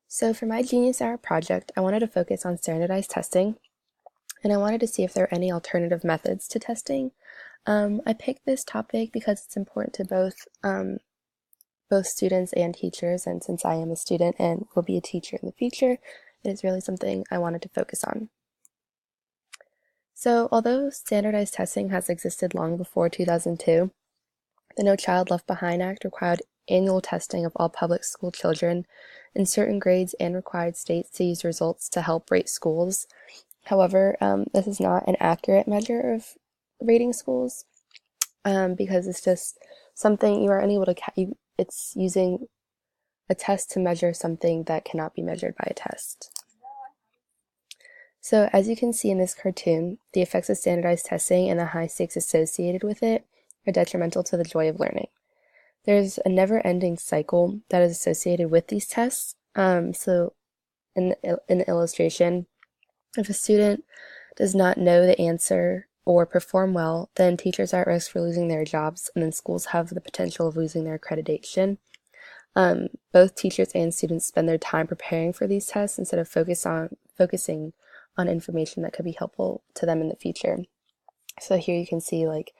So for my Genius Hour project, I wanted to focus on standardized testing, and I wanted to see if there are any alternative methods to testing. I picked this topic because it's important to both students and teachers, and since I am a student and will be a teacher in the future, it is really something I wanted to focus on. So although standardized testing has existed long before 2002, the No Child Left Behind Act required annual testing of all public school children in certain grades and required states to use results to help rate schools. However, this is not an accurate measure of rating schools because it's just something you are unable to, it's using a test to measure something that cannot be measured by a test. So as you can see in this cartoon, the effects of standardized testing and the high stakes associated with it are detrimental to the joy of learning. There's a never-ending cycle that is associated with these tests. So in the illustration, if a student does not know the answer or perform well, then teachers are at risk for losing their jobs, and then schools have the potential of losing their accreditation. Both teachers and students spend their time preparing for these tests instead of focusing on information that could be helpful to them in the future. So here you can see like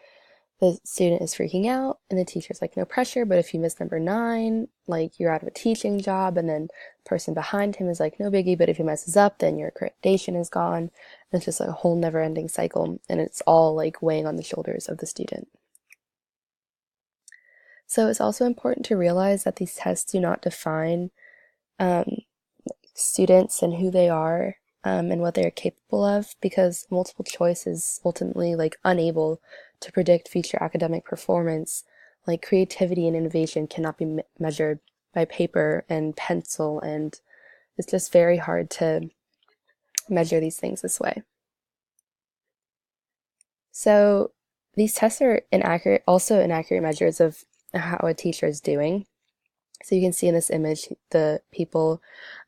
the student is freaking out and the teacher's like, no pressure, but if you miss number 9, like you're out of a teaching job, and then the person behind him is like, no biggie, but if he messes up, then your accreditation is gone. And it's just like a whole never-ending cycle, and it's all like weighing on the shoulders of the student. So it's also important to realize that these tests do not define students and who they are and what they are capable of, because multiple choice is ultimately like unable to predict future academic performance. Like creativity and innovation cannot be measured by paper and pencil, and it's just very hard to measure these things this way. So these tests are also inaccurate measures of how a teacher is doing. So you can see in this image, the people,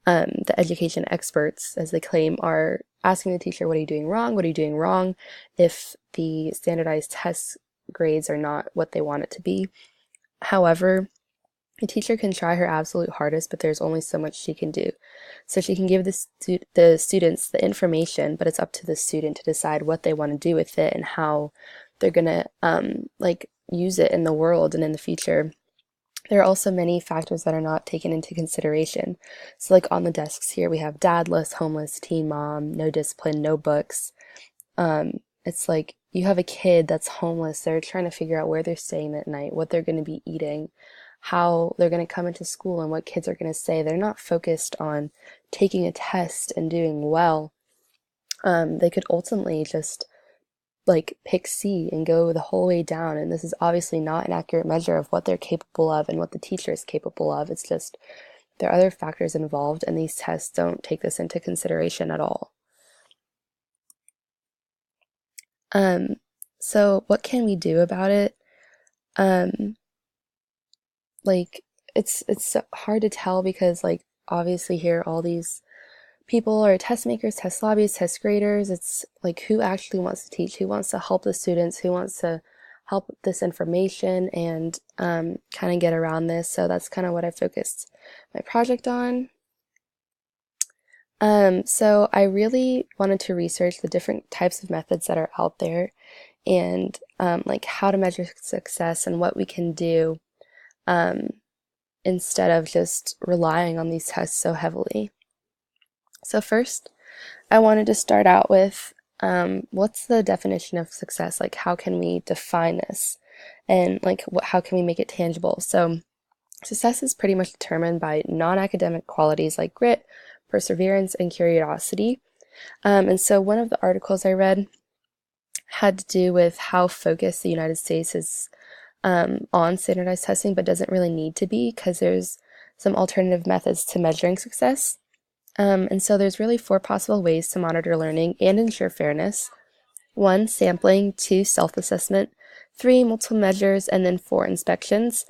the education experts, as they claim, are asking the teacher, what are you doing wrong? What are you doing wrong? If the standardized test grades are not what they want it to be. However, a teacher can try her absolute hardest, but there's only so much she can do. So she can give the students the information, but it's up to the student to decide what they want to do with it and how they're gonna like use it in the world and in the future. There are also many factors that are not taken into consideration. So like on the desks here, we have dadless, homeless, teen mom, no discipline, no books. It's like you have a kid that's homeless. They're trying to figure out where they're staying at night, what they're going to be eating, how they're going to come into school, and what kids are going to say. They're not focused on taking a test and doing well. They could ultimately just like pick C and go the whole way down, and this is obviously not an accurate measure of what they're capable of and what the teacher is capable of. It's just there are other factors involved, and these tests don't take this into consideration at all. So what can we do about it? Like it's so hard to tell because like obviously here all these people are test makers, test lobbyists, test graders. It's like who actually wants to teach, who wants to help the students, who wants to help this information and kind of get around this. So that's kind of what I focused my project on. So I really wanted to research the different types of methods that are out there and like how to measure success and what we can do instead of just relying on these tests so heavily. So first, I wanted to start out with what's the definition of success? Like, how can we define this? And like, how can we make it tangible? So success is pretty much determined by non-academic qualities like grit, perseverance, and curiosity. And so one of the articles I read had to do with how focused the United States is on standardized testing, but doesn't really need to be because there's some alternative methods to measuring success. And so there's really 4 possible ways to monitor learning and ensure fairness. 1, sampling. 2, self-assessment. 3, multiple measures, and then 4, inspections.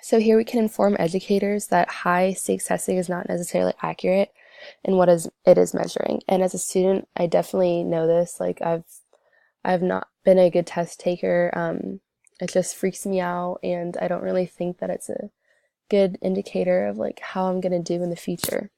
So here we can inform educators that high stakes testing is not necessarily accurate in what it is measuring. And as a student, I definitely know this. Like I've not been a good test taker. It just freaks me out, and I don't really think that it's a good indicator of like how I'm gonna do in the future.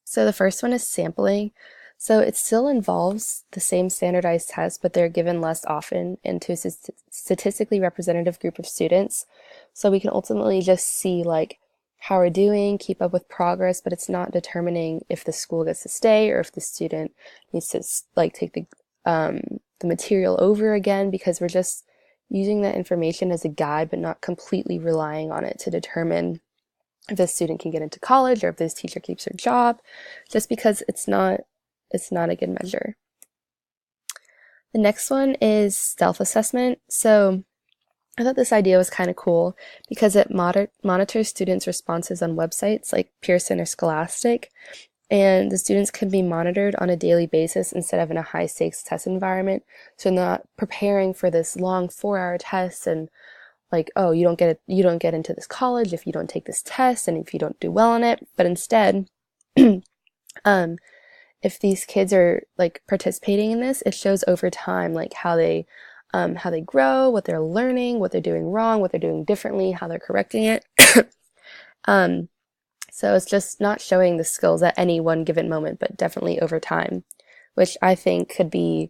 So the first one is sampling. So it still involves the same standardized tests, but they're given less often and to a statistically representative group of students. So we can ultimately just see like how we're doing, keep up with progress, but it's not determining if the school gets to stay or if the student needs to like take the material over again, because we're just using that information as a guide, but not completely relying on it to determine if this student can get into college or if this teacher keeps her job, just because it's not a good measure. The next one is self-assessment. So I thought this idea was kind of cool because it monitors students' responses on websites like Pearson or Scholastic, and the students can be monitored on a daily basis instead of in a high-stakes test environment. So not preparing for this long 4-hour test and like, oh, you don't get into this college if you don't take this test and if you don't do well on it. But instead, if these kids are like participating in this, it shows over time like how they grow, what they're learning, what they're doing wrong, what they're doing differently, how they're correcting it. So it's just not showing the skills at any one given moment, but definitely over time, which I think could be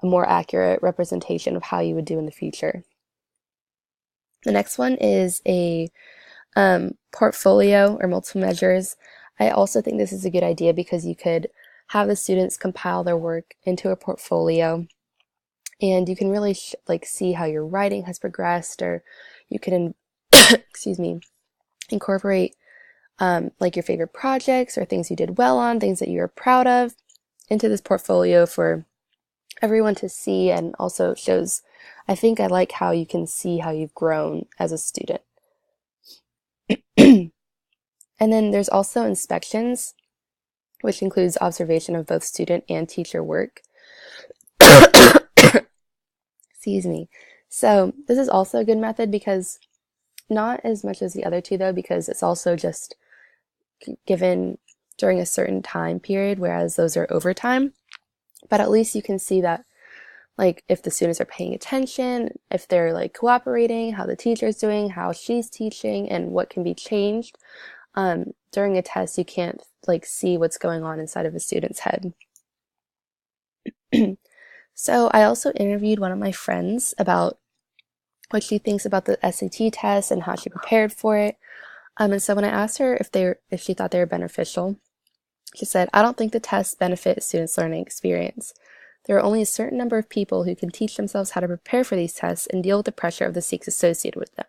a more accurate representation of how you would do in the future. The next one is a portfolio or multiple measures. I also think this is a good idea because you could have the students compile their work into a portfolio, and you can really like see how your writing has progressed, or you can excuse me, incorporate like your favorite projects or things you did well on, things that you're proud of, into this portfolio for everyone to see, and also shows, I think I like how you can see how you've grown as a student. And then there's also inspections, which includes observation of both student and teacher work. Excuse me. So this is also a good method because not as much as the other two though, because it's also just given during a certain time period, whereas those are overtime. But at least you can see that like if the students are paying attention, if they're like cooperating, how the teacher's doing, how she's teaching, and what can be changed. During a test, you can't like see what's going on inside of a student's head. So I also interviewed one of my friends about what she thinks about the SAT test and how she prepared for it. And so when I asked her if she thought they were beneficial, she said, "I don't think the tests benefit students' learning experience. There are only a certain number of people who can teach themselves how to prepare for these tests and deal with the pressure of the stakes associated with them.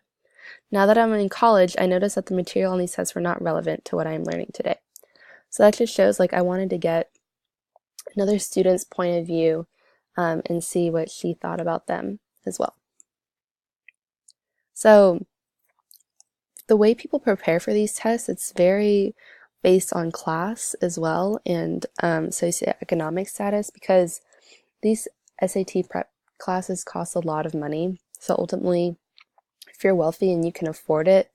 Now that I'm in college, I noticed that the material on these tests were not relevant to what I am learning today." So that just shows like I wanted to get another student's point of view and see what she thought about them as well. So the way people prepare for these tests, it's very based on class as well, and socioeconomic status, because these SAT prep classes cost a lot of money. So ultimately, if you're wealthy and you can afford it,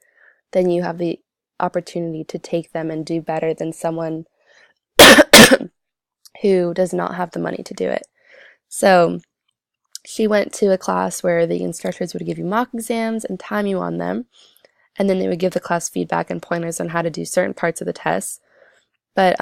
then you have the opportunity to take them and do better than someone who does not have the money to do it. So she went to a class where the instructors would give you mock exams and time you on them, and then they would give the class feedback and pointers on how to do certain parts of the test. But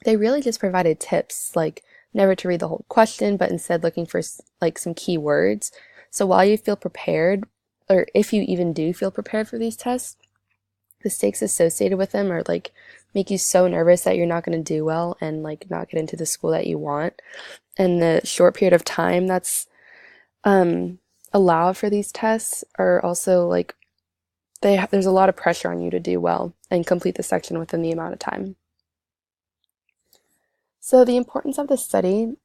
they really just provided tips, like never to read the whole question, but instead looking for like some key words. So while you feel prepared, or if you even do feel prepared for these tests, the stakes associated with them are like make you so nervous that you're not going to do well and like not get into the school that you want. And the short period of time that's allowed for these tests are also like there's a lot of pressure on you to do well and complete the section within the amount of time. So the importance of the study,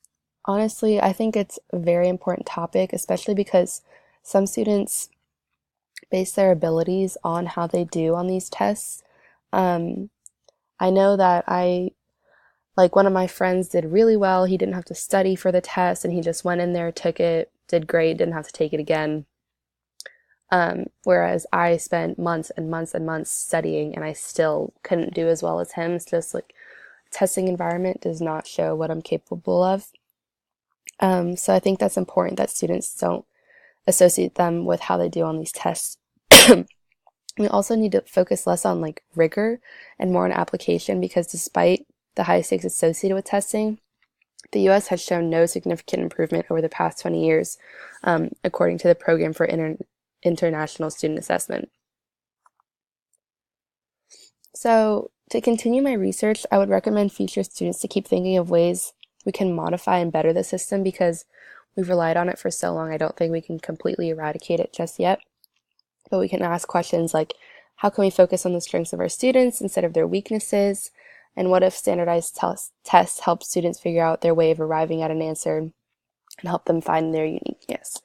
honestly, I think it's a very important topic, especially because some students base their abilities on how they do on these tests. I know that like one of my friends did really well. He didn't have to study for the test and he just went in there, took it, did great, didn't have to take it again. Whereas I spent months and months and months studying and I still couldn't do as well as him. It's just like testing environment does not show what I'm capable of. So I think that's important that students don't associate them with how they do on these tests. We also need to focus less on like rigor and more on application because despite the high stakes associated with testing, the US has shown no significant improvement over the past 20 years, according to the Program for International Student Assessment. So, to continue my research, I would recommend future students to keep thinking of ways we can modify and better the system because we've relied on it for so long. I don't think we can completely eradicate it just yet. But we can ask questions like, how can we focus on the strengths of our students instead of their weaknesses? And what if standardized tests help students figure out their way of arriving at an answer and help them find their uniqueness?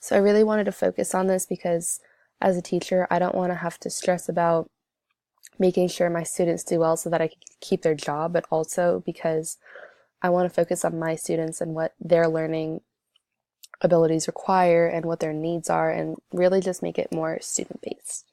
So I really wanted to focus on this because as a teacher, I don't want to have to stress about making sure my students do well so that I can keep their job, but also because I want to focus on my students and what their learning abilities require and what their needs are, and really just make it more student-based.